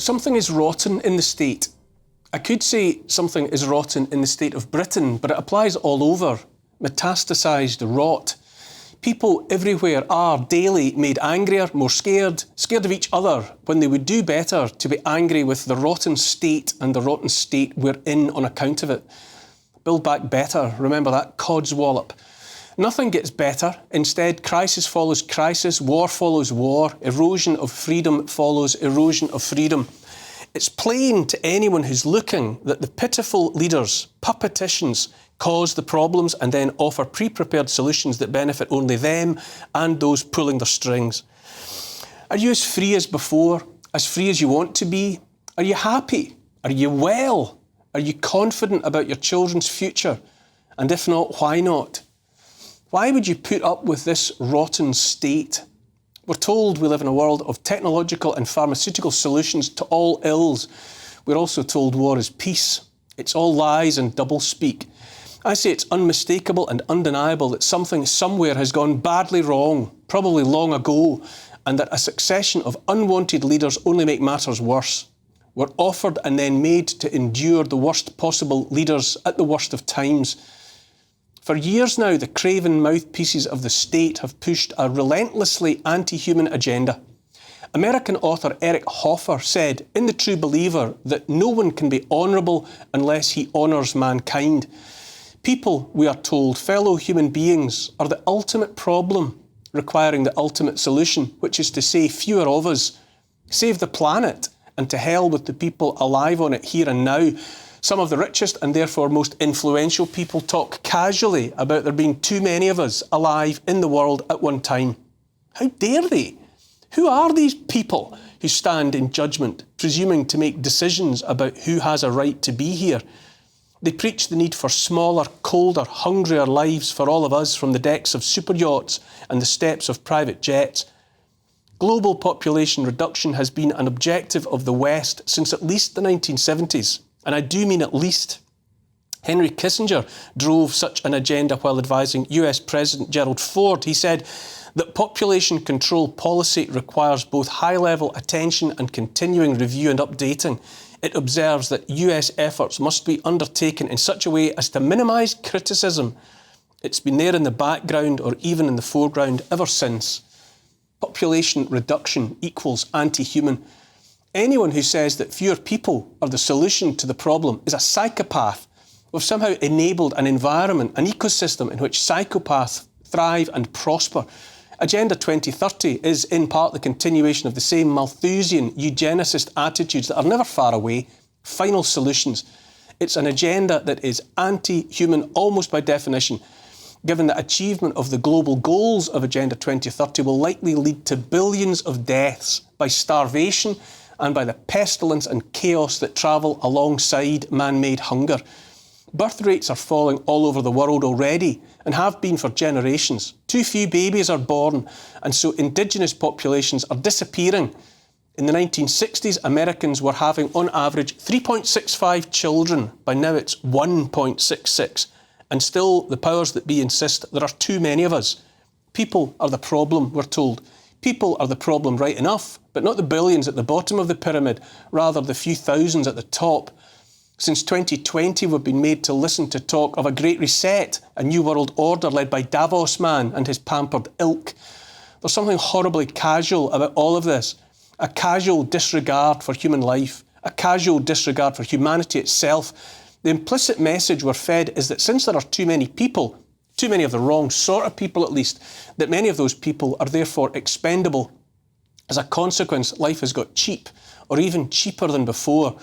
something is rotten in the state. I could say something is rotten in the state of Britain, but it applies all over. Metastasized rot. People everywhere are daily made angrier, more scared of each other, when they would do better to be angry with the rotten state and the rotten state we're in on account of it. Build back better. Remember that codswallop. Nothing gets better. Instead, crisis follows crisis, war follows war, erosion of freedom follows erosion of freedom. It's plain to anyone who's looking that the pitiful leaders, puppeticians, cause the problems and then offer pre-prepared solutions that benefit only them and those pulling their strings. Are you as free as before? As free as you want to be? Are you happy? Are you well? Are you confident about your children's future? And if not, why not? Why would you put up with this rotten state? We're told we live in a world of technological and pharmaceutical solutions to all ills. We're also told war is peace. It's all lies and doublespeak. I say it's unmistakable and undeniable that something somewhere has gone badly wrong, probably long ago, and that a succession of unwanted leaders only make matters worse. We're offered and then made to endure the worst possible leaders at the worst of times. For years now, the craven mouthpieces of the state have pushed a relentlessly anti-human agenda. American author Eric Hoffer said in The True Believer that no one can be honourable unless he honours mankind. People, we are told, fellow human beings, are the ultimate problem, requiring the ultimate solution, which is to say fewer of us, save the planet, and to hell with the people alive on it here and now. Some of the richest and therefore most influential people talk casually about there being too many of us alive in the world at one time. How dare they? Who are these people who stand in judgment, presuming to make decisions about who has a right to be here? They preach the need for smaller, colder, hungrier lives for all of us from the decks of super yachts and the steps of private jets. Global population reduction has been an objective of the West since at least the 1970s. And I do mean at least. Henry Kissinger drove such an agenda while advising US President Gerald Ford. He said that population control policy requires both high-level attention and continuing review and updating. It observes that US efforts must be undertaken in such a way as to minimise criticism. It's been there in the background or even in the foreground ever since. Population reduction equals anti-human. Anyone who says that fewer people are the solution to the problem is a psychopath. We've somehow enabled an environment, an ecosystem in which psychopaths thrive and prosper. Agenda 2030 is in part the continuation of the same Malthusian eugenicist attitudes that are never far away, final solutions. It's an agenda that is anti-human almost by definition, given that achievement of the global goals of Agenda 2030 will likely lead to billions of deaths by starvation and by the pestilence and chaos that travel alongside man-made hunger. Birth rates are falling all over the world already and have been for generations. Too few babies are born, and so indigenous populations are disappearing. In the 1960s, Americans were having on average 3.65 children. By now it's 1.66. And still the powers that be insist there are too many of us. People are the problem, we're told. People are the problem right enough, but not the billions at the bottom of the pyramid, rather the few thousands at the top. Since 2020, we've been made to listen to talk of a great reset, a new world order led by Davos man and his pampered ilk. There's something horribly casual about all of this, a casual disregard for human life, a casual disregard for humanity itself. The implicit message we're fed is that since there are too many people, too many of the wrong sort of people at least, that many of those people are therefore expendable. As a consequence, life has got cheap, or even cheaper than before.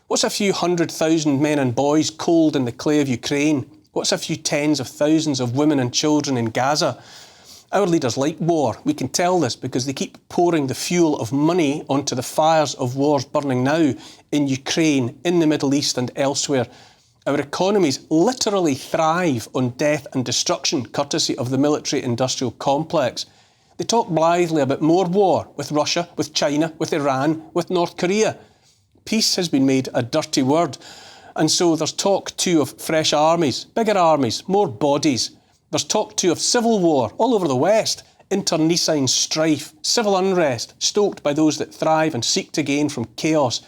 What's a few 100,000 men and boys cold in the clay of Ukraine? What's a few tens of thousands of women and children in Gaza? Our leaders like war. We can tell this because they keep pouring the fuel of money onto the fires of wars burning now in Ukraine, in the Middle East and elsewhere. Our economies literally thrive on death and destruction, courtesy of the military-industrial complex. They talk blithely about more war with Russia, with China, with Iran, with North Korea. Peace has been made a dirty word. And so there's talk too of fresh armies, bigger armies, more bodies. There's talk too of civil war all over the West. internecine strife, civil unrest, stoked by those that thrive and seek to gain from chaos.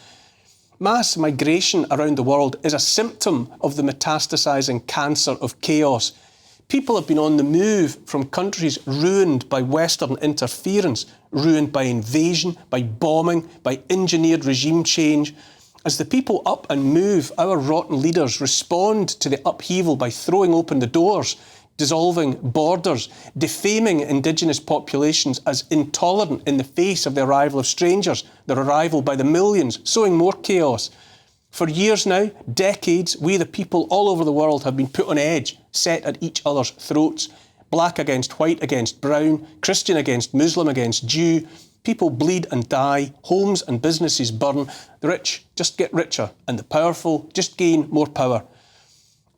Mass migration around the world is a symptom of the metastasizing cancer of chaos. People have been on the move from countries ruined by Western interference, ruined by invasion, by bombing, by engineered regime change. As the people up and move, our rotten leaders respond to the upheaval by throwing open the doors, dissolving borders, defaming indigenous populations as intolerant in the face of the arrival of strangers, their arrival by the millions, sowing more chaos. For years now, decades, we the people all over the world have been put on edge, set at each other's throats. Black against white against brown, Christian against Muslim against Jew. People bleed and die, homes and businesses burn. The rich just get richer and the powerful just gain more power.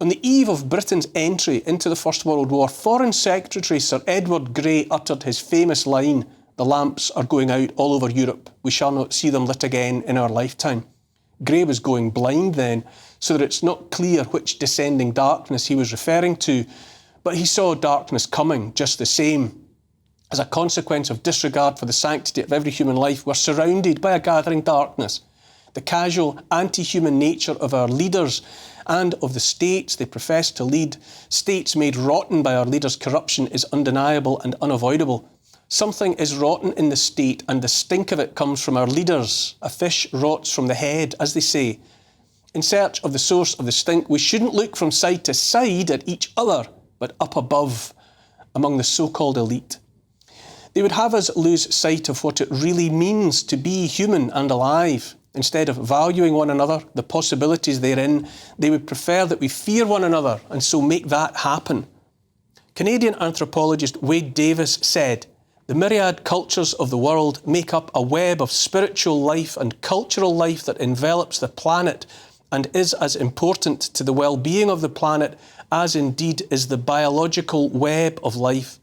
On the eve of Britain's entry into the First World War, Foreign Secretary Sir Edward Grey uttered his famous line, "The lamps are going out all over Europe. We shall not see them lit again in our lifetime." Grey was going blind then, so that it's not clear which descending darkness he was referring to, but he saw darkness coming just the same. As a consequence of disregard for the sanctity of every human life, we're surrounded by a gathering darkness. The casual, anti-human nature of our leaders and of the states they profess to lead, states made rotten by our leaders' corruption, is undeniable and unavoidable. Something is rotten in the state, and the stink of it comes from our leaders. A fish rots from the head, as they say. In search of the source of the stink, we shouldn't look from side to side at each other, but up above, among the so-called elite. They would have us lose sight of what it really means to be human and alive. Instead of valuing one another, the possibilities therein, they would prefer that we fear one another and so make that happen. Canadian anthropologist Wade Davis said, "The myriad cultures of the world make up a web of spiritual life and cultural life that envelops the planet and is as important to the well-being of the planet as indeed is the biological web of life."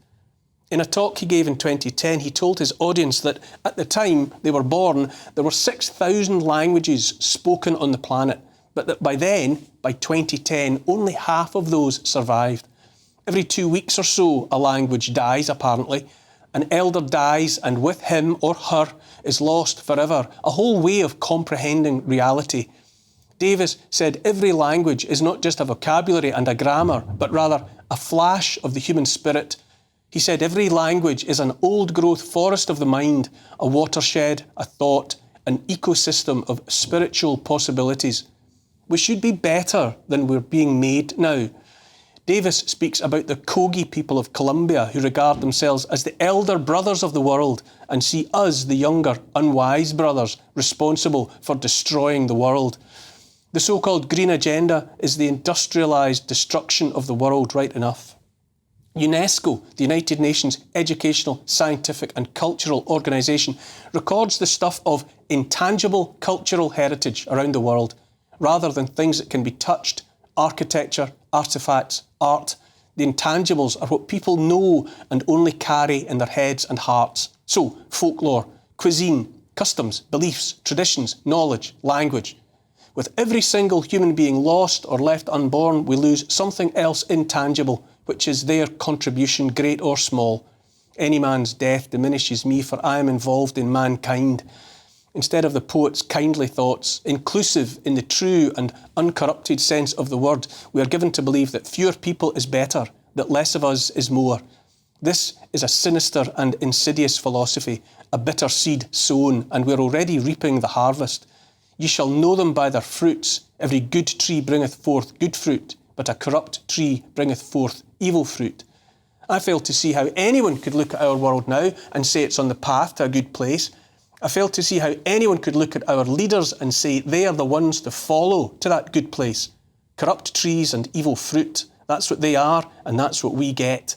In a talk he gave in 2010, he told his audience that at the time they were born, there were 6,000 languages spoken on the planet, but that by then, by 2010, only half of those survived. Every 2 weeks or so, a language dies, apparently. An elder dies, and with him or her is lost forever a whole way of comprehending reality. Davis said every language is not just a vocabulary and a grammar, but rather a flash of the human spirit. He said every language is an old-growth forest of the mind, a watershed, a thought, an ecosystem of spiritual possibilities. We should be better than we're being made now. Davis speaks about the Kogi people of Colombia who regard themselves as the elder brothers of the world and see us, the younger, unwise brothers, responsible for destroying the world. The so-called Green Agenda is the industrialised destruction of the world right enough. UNESCO, the United Nations Educational, Scientific and Cultural Organisation, records the stuff of intangible cultural heritage around the world, rather than things that can be touched, architecture, artefacts, art. The intangibles are what people know and only carry in their heads and hearts. So, folklore, cuisine, customs, beliefs, traditions, knowledge, language. With every single human being lost or left unborn, we lose something else intangible, which is their contribution, great or small. Any man's death diminishes me, for I am involved in mankind. Instead of the poet's kindly thoughts, inclusive in the true and uncorrupted sense of the word, we are given to believe that fewer people is better, that less of us is more. This is a sinister and insidious philosophy, a bitter seed sown, and we're already reaping the harvest. Ye shall know them by their fruits. Every good tree bringeth forth good fruit, but a corrupt tree bringeth forth evil fruit. I fail to see how anyone could look at our world now and say it's on the path to a good place. I fail to see how anyone could look at our leaders and say they are the ones to follow to that good place. Corrupt trees and evil fruit, that's what they are, and that's what we get.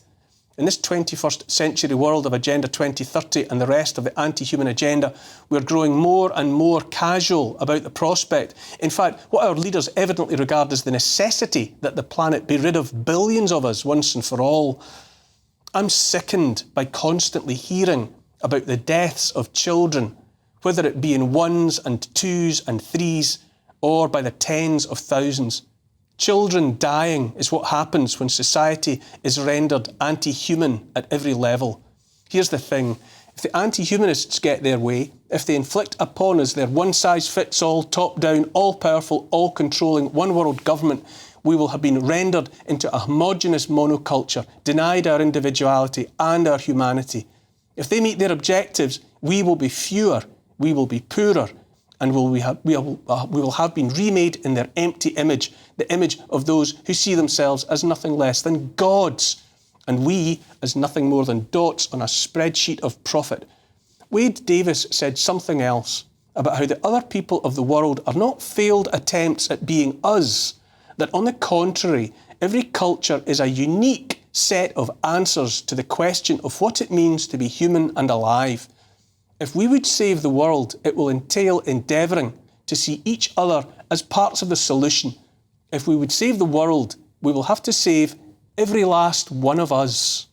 In this 21st century world of Agenda 2030 and the rest of the anti-human agenda, we're growing more and more casual about the prospect. In fact, what our leaders evidently regard as the necessity that the planet be rid of billions of us once and for all. I'm sickened by constantly hearing about the deaths of children, whether it be in ones and twos and threes, or by the tens of thousands. Children dying is what happens when society is rendered anti-human at every level. Here's the thing. If the anti-humanists get their way, if they inflict upon us their one-size-fits-all, top-down, all-powerful, all-controlling, one-world government, we will have been rendered into a homogenous monoculture, denied our individuality and our humanity. If they meet their objectives, we will be fewer, we will be poorer, and we will have been remade in their empty image, the image of those who see themselves as nothing less than gods, and we as nothing more than dots on a spreadsheet of profit. Wade Davis said something else about how the other people of the world are not failed attempts at being us, that on the contrary, every culture is a unique set of answers to the question of what it means to be human and alive. If we would save the world, it will entail endeavouring to see each other as parts of the solution. If we would save the world, we will have to save every last one of us.